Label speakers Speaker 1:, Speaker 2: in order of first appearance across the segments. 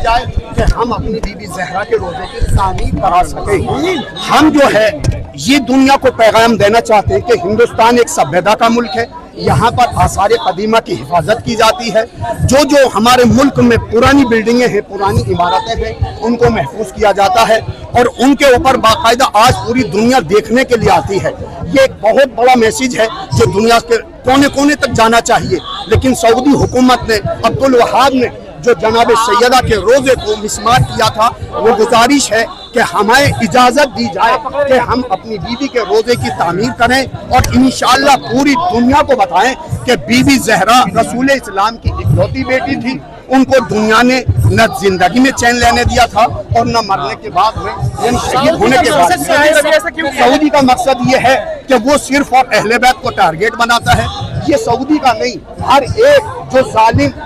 Speaker 1: جائے کہ ہم اپنی بی بی زہرا کے روزے کی تعمیر کرا سکیں۔ ہم جو ہے یہ دنیا کو پیغام دینا چاہتے ہیں کہ ہندوستان ایک سبھیتا کا ملک ہے، یہاں پر آثار قدیمہ کی حفاظت کی جاتی ہے، جو ہمارے ملک میں پرانی بلڈنگیں ہیں، پرانی عمارتیں ہیں، ان کو محفوظ کیا جاتا ہے اور ان کے اوپر باقاعدہ آج پوری دنیا دیکھنے کے لیے آتی ہے۔ یہ ایک بہت بڑا میسیج ہے جو دنیا کے کونے کونے تک جانا چاہیے، لیکن سعودی حکومت نے، عبدالوہاب نے جو جناب سیدہ کے روزے کو مسمار کیا تھا، وہ گزارش ہے کہ ہمیں اجازت دی جائے کہ ہم اپنی بیوی کے روزے کی تعمیر کریں اور انشاءاللہ پوری دنیا کو بتائیں کہ بی بی زہرا رسول اسلام کی اکلوتی بیٹی تھی، ان کو دنیا نے نہ زندگی میں چین لینے دیا تھا اور نہ مرنے کے بعد میں، یعنی شہید ہونے کے بعد۔ سعودی کا مقصد یہ ہے کہ وہ صرف اور اہل بیت کو ٹارگیٹ بناتا ہے، یہ سعودی کا نہیں، ہر ایک جو ظالم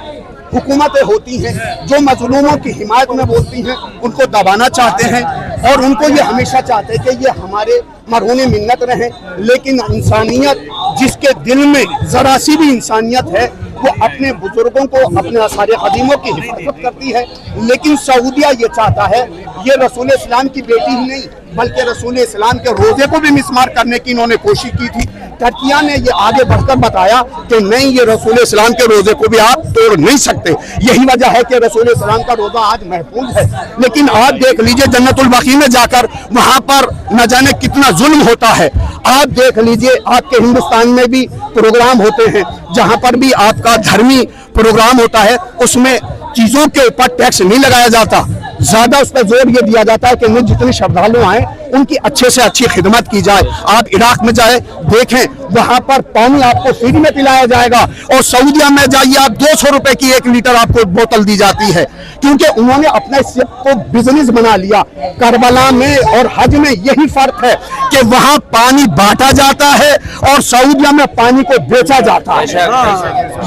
Speaker 1: حکومتیں ہوتی ہیں، جو مظلوموں کی حمایت میں بولتی ہیں، ان کو دبانا چاہتے ہیں اور ان کو یہ ہمیشہ چاہتے ہیں کہ یہ ہمارے مرہون منت رہیں، لیکن انسانیت جس کے دل میں ذرا سی بھی انسانیت ہے وہ اپنے بزرگوں کو، اپنے آثار قدیموں کی حفاظت کرتی ہے۔ لیکن سعودیہ یہ چاہتا ہے، یہ رسول اسلام کی بیٹی ہی نہیں بلکہ رسول اسلام کے روزے کو بھی مسمار کرنے کی انہوں نے کوشش کی تھی۔ ترکیہ نے یہ آگے بڑھ کر بتایا کہ نہیں، یہ رسول اسلام کے روزے کو بھی آپ توڑ نہیں سکتے، یہی وجہ ہے کہ رسول اسلام کا روزہ آج محفوظ ہے۔ لیکن آپ دیکھ لیجئے جنت البقیع میں جا کر وہاں پر نہ جانے کتنا ظلم ہوتا ہے۔ آپ دیکھ لیجئے آپ کے ہندوستان میں بھی پروگرام ہوتے ہیں جہاں پر بھی آپ کا دھرمی پروگرام ہوتا ہے، اس میں چیزوں کے اوپر ٹیکس نہیں لگایا جاتا، زیادہ اس پر زور یہ دیا جاتا ہے کہ نہیں، جتنے شردھالو آئیں ان کی اچھے سے اچھی خدمت کی جائے۔ آپ عراق میں جائیں دیکھیں، وہاں پر پانی آپ کو فری میں پلایا جائے گا، اور سعودیہ میں جائیے آپ 200 روپے کی 1 لیٹر آپ کو بوتل دی جاتی ہے، کیونکہ انہوں نے اپنے اس کو بزنس بنا لیا۔ کربلا میں اور حج میں یہی فرق ہے کہ وہاں پانی بانٹا جاتا ہے اور سعودیہ میں پانی کو بیچا جاتا ہے۔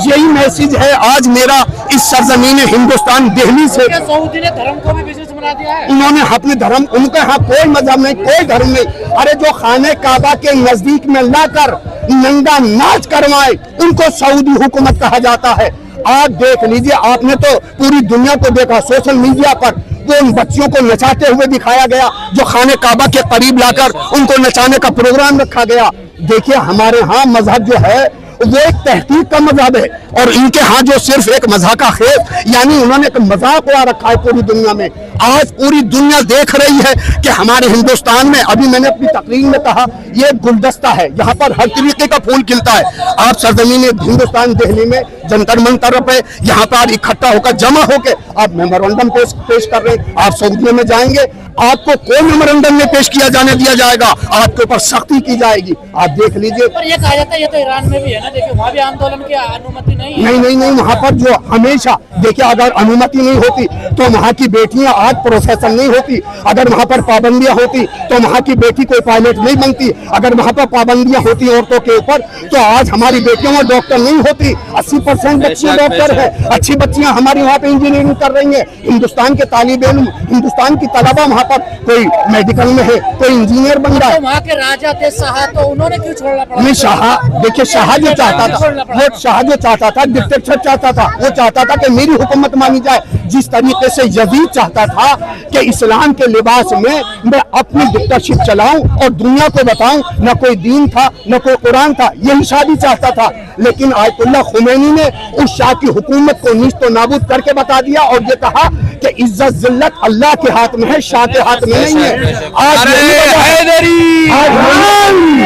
Speaker 1: یہی میسیج ہے آج میرا اس سرزمین ہندوستان دہلی سے۔
Speaker 2: سعودی نے دھرم کو بھی بزنس بنا دیا ہے،
Speaker 1: انہوں نے اپنے دھرم، ان کے ہاں کوئی مذہب نہیں، کوئی دھرم نہیں۔ ارے جو خانہ کعبہ کے نزدیک میں لا کر ننگا ناچ کروائے ان کو سعودی حکومت کہا جاتا ہے۔ آپ دیکھ لیجئے، آپ نے تو پوری دنیا کو دیکھا سوشل میڈیا پر، وہ ان بچیوں کو نچاتے ہوئے دکھایا گیا جو خانہ کعبہ کے قریب لا کر ان کو نچانے کا پروگرام رکھا گیا۔ دیکھیے ہمارے ہاں مذہب جو ہے وہ ایک تحقیق کا مذہب ہے، اور ان کے ہاں جو صرف ایک مذہب کا خیز، یعنی انہوں نے ایک مذاق اڑا رکھا ہے پوری دنیا میں۔ آج پوری دنیا دیکھ رہی ہے کہ ہمارے ہندوستان میں، ابھی میں نے اپنی تقریر میں کہا، یہ گلدستہ ہے، یہاں پر ہر طریقے کا پھول کھلتا ہے۔ آپ سرزمین ہندوستان دہلی میں جنتر منتر پہ یہاں پر اکٹھا ہو کر، جمع ہو کے آپ میمورنڈم پیش کر رہے ہیں۔ آپ سعودیہ میں جائیں گے، آپ کو کوئی میمورنڈم نہیں پیش کیا جانے دیا جائے گا، آپ کے اوپر سختی کی جائے گی۔ آپ دیکھ لیجئے،
Speaker 2: پر یہ کہا جاتا ہے یہ تو ایران میں بھی ہے نا، دیکھیں وہاں بھی آندولن کی انومتی نہیں ہے۔
Speaker 1: نہیں، وہاں پر جو ہمیشہ دیکھیں، اگر انومتی نہیں ہوتی تو وہاں کی بیٹیاں آج پروفیسر نہیں ہوتی، اگر وہاں پر پابندیاں ہوتی تو وہاں کی بیٹی کوئی پائلٹ نہیں بنتی، اگر وہاں پر پابندیاں ہوتی عورتوں کے اوپر تو آج ہماری بیٹیوں میں ڈاکٹر نہیں ہوتی۔ 80% بچیاں ڈاکٹر ہیں، اچھی بچیاں ہماری وہاں پہ انجینئرنگ کر رہی ہیں۔ ہندوستان کے طالب علم، ہندوستان کی طلبہ وہاں پر کوئی میڈیکل میں ہے، کوئی انجینئر بن رہا ہے۔
Speaker 2: وہاں کے راجا تھے شاہ، تو انہوں نے کیوں چھوڑنا پڑا؟
Speaker 1: نہیں، دیکھیے شاہ جو چاہتا تھا، وہ شاہ جو چاہتا تھا، ڈکٹیٹر چاہتا تھا، وہ چاہتا تھا کہ میری حکومت مانی جائے۔ جس طریقے سے یزید چاہتا تھا کہ اسلام کے لباس میں میں اپنی ڈکٹیٹرشپ چلاؤں اور دنیا کو بتاؤں، نہ کوئی دین تھا نہ کوئی قرآن تھا، یہی شادی چاہتا تھا۔ لیکن آیت اللہ خمینی نے اس شاہ کی حکومت کو نیست و نابود کر کے بتا دیا اور یہ کہا کہ عزت ذلت اللہ کے ہاتھ میں ہے، شاہ کے ہاتھ میں نہیں ہے۔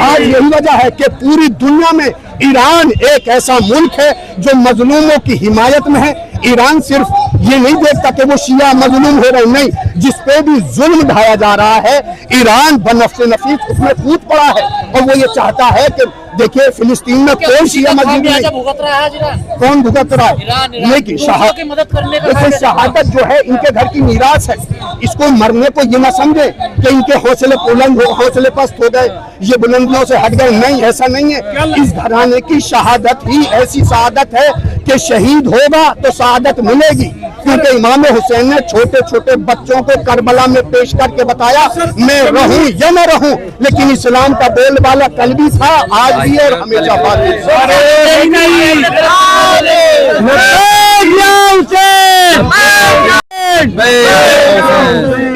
Speaker 1: آج یہی وجہ ہے کہ پوری دنیا میں ایران ایک ایسا ملک ہے جو مظلوموں کی حمایت میں ہے۔ ایران صرف یہ نہیں دیکھتا کہ وہ شیعہ مظلوم ہو رہے، نہیں، جس پہ بھی ظلم ڈھایا جا رہا ہے ایران بنفس نفیس اس میں کود پڑا ہے، اور وہ یہ چاہتا ہے کہ دیکھیے فلسطین میں کوئی شیعہ مظلوم نہیں، کون بھگت رہا ہے؟ لیکن شہادت جو ہے ان کے گھر کی میراث ہے، اس کو مرنے کو یہ نہ سمجھے کہ ان کے حوصلے پست ہو گئے، یہ بلندیوں سے ہٹ گئے، نہیں، ایسا نہیں ہے۔ اس گھرانے کی شہادت ہی ایسی سعادت ہے کہ شہید ہوگا تو سعادت ملے گی، کیونکہ امام حسین نے چھوٹے چھوٹے بچوں کو کربلا میں پیش کر کے بتایا، میں رہوں یا نہ رہوں لیکن اسلام کا بول بالا کل بھی تھا، آج بھی اور ہمیشہ باقی۔